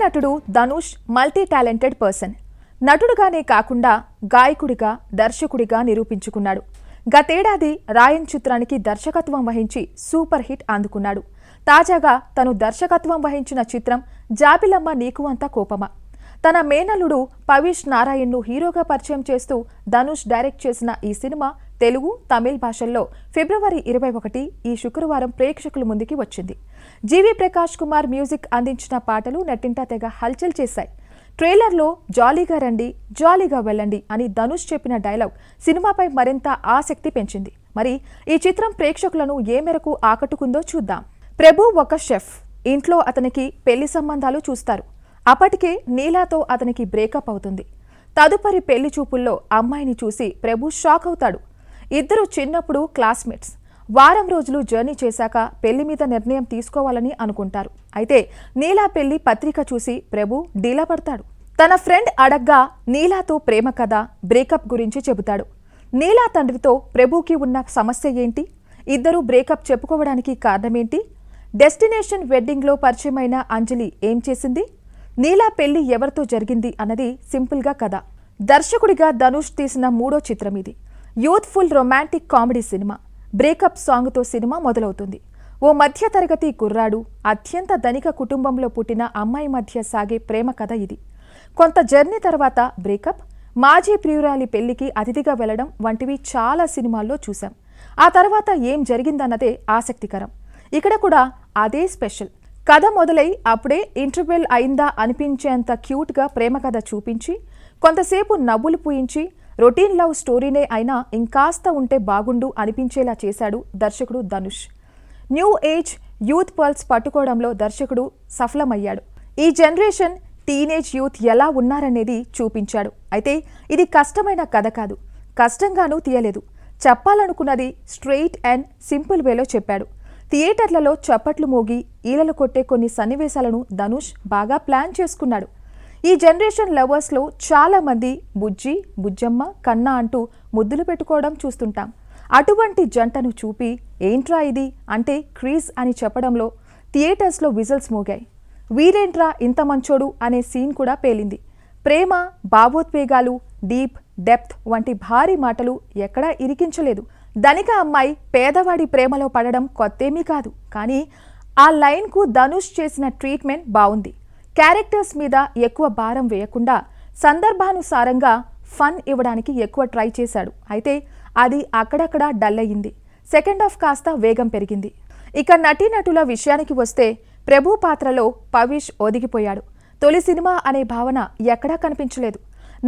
నటీనటుడు Dhanush multi talented person. నటుడుగానే కాకుండా గాయకుడిగా, దర్శకుడిగా నిరూపించుకున్నాడు. గతేడాది రాయన్ చిత్రానికి దర్శకత్వం వహించి సూపర్ హిట్ అందుకున్నాడు. తాజాగా తను దర్శకత్వం వహించిన చిత్రం జాబిలమ్మ నీకు అంత కోపమా. తన మేనల్లుడు పవిష్ నారాయణ్ను హీరోగా పరిచయం చేస్తూ ధనుష్ డైరెక్ట్ చేసిన ఈ సినిమా తెలుగు, తమిళ్ భాషల్లో ఫిబ్రవరి 21 ఈ శుక్రవారం ప్రేక్షకుల ముందుకి వచ్చింది. జీవి ప్రకాష్ కుమార్ మ్యూజిక్ అందించిన పాటలు నెట్టింట తెగ హల్చల్ చేశాయి. ట్రైలర్లో జాలీగా రండి, జాలీగా వెళ్ళండి అని ధనుష్ చెప్పిన డైలాగ్ సినిమాపై మరింత ఆసక్తి పెంచింది. మరి ఈ చిత్రం ప్రేక్షకులను ఏ మేరకు ఆకట్టుకుందో చూద్దాం. ప్రభు ఒక షెఫ్. ఇంట్లో అతనికి పెళ్లి సంబంధాలు చూస్తారు. అప్పటికే నీలాతో అతనికి బ్రేకప్ అవుతుంది. తదుపరి పెళ్లి చూపుల్లో అమ్మాయిని చూసి ప్రభు షాక్ అవుతాడు. ఇద్దరు చిన్నప్పుడు క్లాస్మేట్స్. వారం రోజులు జర్నీ చేశాక పెళ్లి మీద నిర్ణయం తీసుకోవాలని అనుకుంటారు. అయితే నీలా పెళ్లి పత్రిక చూసి ప్రభు డీలా పడతాడు. తన ఫ్రెండ్ అడగ్గా నీలాతో ప్రేమ కథ, బ్రేకప్ గురించి చెబుతాడు. నీలా తండ్రితో ప్రభుకి ఉన్న సమస్య ఏంటి? ఇద్దరు బ్రేకప్ చెప్పుకోవడానికి కారణమేంటి? డెస్టినేషన్ వెడ్డింగ్లో పరిచయమైన అంజలి ఏం చేసింది? నీలా పెళ్లి ఎవరితో జరిగింది అన్నది సింపుల్గా కథ. దర్శకుడిగా ధనుష్ తీసిన 3వ చిత్రం ఇది. యూత్ఫుల్ రొమాంటిక్ కామెడీ సినిమా. బ్రేకప్ సాంగ్తో సినిమా మొదలవుతుంది. ఓ మధ్యతరగతి కుర్రాడు, అత్యంత ధనిక కుటుంబంలో పుట్టిన అమ్మాయి మధ్య సాగే ప్రేమ కథ ఇది. కొంత జర్నీ తర్వాత బ్రేకప్, మాజీ ప్రియురాలి పెళ్లికి అతిథిగా వెళ్లడం వంటివి చాలా సినిమాల్లో చూశాం. ఆ తర్వాత ఏం జరిగిందన్నదే ఆసక్తికరం. ఇక్కడ కూడా అదే స్పెషల్. కథ మొదలై అప్పుడే ఇంటర్వెల్ అయిందా అనిపించేంత క్యూట్గా ప్రేమ కథ చూపించి, కొంతసేపు నవ్వులు పూయించి, రొటీన్ లవ్ స్టోరీనే అయినా ఇంకాస్త ఉంటే బాగుండు అనిపించేలా చేశాడు దర్శకుడు Dhanush. New age youth pulse పట్టుకోవడంలో దర్శకుడు సఫలమయ్యాడు. ఈ జనరేషన్ టీనేజ్ యూత్ ఎలా ఉన్నారనేది చూపించాడు. అయితే ఇది కష్టమైన కథ కాదు, కష్టంగానూ తీయలేదు. చెప్పాలనుకున్నది స్ట్రెయిట్ అండ్ సింపుల్ వేలో చెప్పాడు. థియేటర్లలో చప్పట్లు మోగి ఈలలు కొట్టే కొన్ని సన్నివేశాలను ధనుష్ బాగా ప్లాన్ చేసుకున్నాడు. ఈ జనరేషన్ లవర్స్లో చాలా మంది బుజ్జి, బుజ్జమ్మ, కన్నా అంటూ ముద్దులు పెట్టుకోవడం చూస్తుంటాం. అటువంటి జంటను చూపి ఏంట్రా ఇది అంటే క్రీజ్ అని చెప్పడంలో థియేటర్స్లో విజిల్స్ మోగాయి. వీరేంట్రా ఇంత మంచోడు అనే సీన్ కూడా పేలింది. ప్రేమ, భావోద్వేగాలు, డీప్, డెప్త్ వంటి భారీ మాటలు ఎక్కడా ఇరికించలేదు. ధనిక అమ్మాయి పేదవాడి ప్రేమలో పడడం కొత్తేమీ కాదు. కానీ ఆ లైన్కు ధనుష్ చేసిన ట్రీట్మెంట్ బావుంది. క్యారెక్టర్స్ మీద ఎక్కువ భారం వేయకుండా సందర్భానుసారంగా ఫన్ ఇవ్వడానికి ఎక్కువ ట్రై చేశాడు. అయితే అది అక్కడక్కడ డల్ అయ్యింది. సెకండ్ హాఫ్ కాస్త వేగం పెరిగింది. ఇక నటీనటుల విషయానికి వస్తే ప్రభు పాత్రలో పవిష్ ఒదిగిపోయాడు. తొలి సినిమా అనే భావన ఎక్కడా కనిపించలేదు.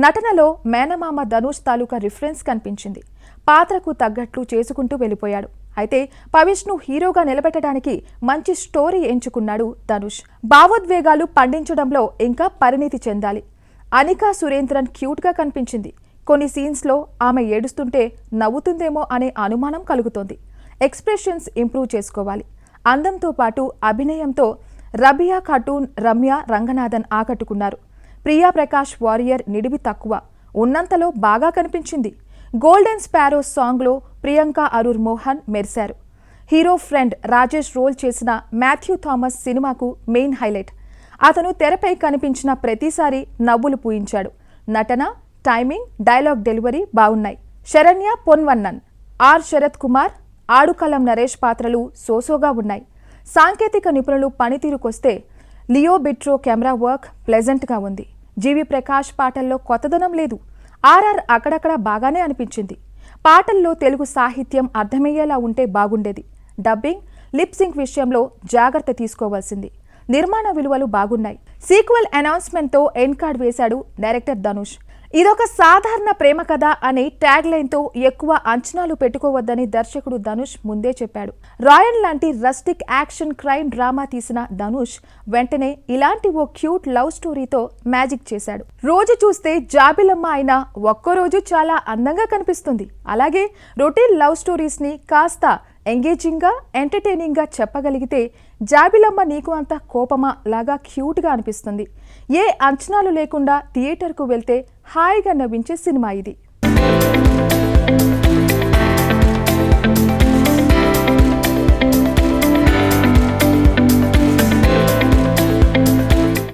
నటనలో మేనమామ ధనుష్ తాలూకా రిఫరెన్స్ కనిపించింది. పాత్రకు తగ్గట్లు చేసుకుంటూ వెళ్ళిపోయాడు. అయితే పవిష్ను హీరోగా నిలబెట్టడానికి మంచి స్టోరీ ఎంచుకున్నాడు ధనుష్. భావోద్వేగాలు పండించడంలో ఇంకా పరిణితి చెందాలి. అనికా సురేంద్రన్ క్యూట్గా కనిపించింది. కొన్ని సీన్స్లో ఆమె ఏడుస్తుంటే నవ్వుతుందేమో అనే అనుమానం కలుగుతోంది. ఎక్స్ప్రెషన్స్ ఇంప్రూవ్ చేసుకోవాలి. అందంతో పాటు అభినయంతో రబియా ఖాటూన్, రమ్య రంగనాథన్ ఆకట్టుకున్నారు. ప్రియా ప్రకాష్ వారియర్ నిడివి తక్కువ, ఉన్నంతలో బాగా కనిపించింది. గోల్డెన్ స్పారో సాంగ్లో ప్రియాంక అరుర్ మోహన్ మెరిశారు. హీరో ఫ్రెండ్ రాజేష్ రోల్ చేసిన మాథ్యూ థామస్ సినిమాకు మెయిన్ హైలైట్. అతను తెరపై కనిపించిన ప్రతిసారి నవ్వులు పూయించాడు. నటన, టైమింగ్, డైలాగ్ డెలివరీ బాగున్నాయి. శరణ్య పొన్వన్నన్, ఆర్ శరత్ కుమార్, ఆడుకలం నరేష్ పాత్రలు సోసోగా ఉన్నాయి. సాంకేతిక నిపుణులు పనితీరుకొస్తే లియో బిట్రో కెమెరా వర్క్ ప్లెజెంట్గా ఉంది. జీవి ప్రకాష్ పాటల్లో కొత్తదనం లేదు. ఆర్ఆర్ అక్కడక్కడ బాగానే అనిపించింది. పాటల్లో తెలుగు సాహిత్యం అర్థమయ్యేలా ఉంటే బాగుండేది. డబ్బింగ్, లిప్ సింక్ విషయంలో జాగ్రత్త తీసుకోవాల్సింది. నిర్మాణ విలువలు బాగున్నాయి. సీక్వెల్ అనౌన్స్మెంట్తో ఎండ్ కార్డ్ వేశాడు డైరెక్టర్ ధనుష్. ఇదొక సాధారణ ప్రేమ కథ అనే ట్యాగ్ లైన్తో ఎక్కువ అంచనాలు పెట్టుకోవద్దని దర్శకుడు ధనుష్ ముందే చెప్పాడు. రాయన్ లాంటి రస్టిక్ యాక్షన్ క్రైమ్ డ్రామా తీసిన ధనుష్ వెంటనే ఇలాంటి ఓ క్యూట్ లవ్ స్టోరీతో మ్యాజిక్ చేశాడు. రోజు చూస్తే జాబిలమ్మ అయినా ఒక్కరోజు చాలా అందంగా కనిపిస్తుంది. అలాగే రొటీన్ లవ్ స్టోరీస్ని కాస్త ఎంగేజింగ్గా, ఎంటర్టైనింగ్గా చెప్పగలిగితే జాబిలమ్మ నీకు అంత కోపమా లాగా క్యూట్గా అనిపిస్తుంది. ఏ అంచనాలు లేకుండా థియేటర్కు వెళ్తే హాయిగా నవ్వించే సినిమా ఇది.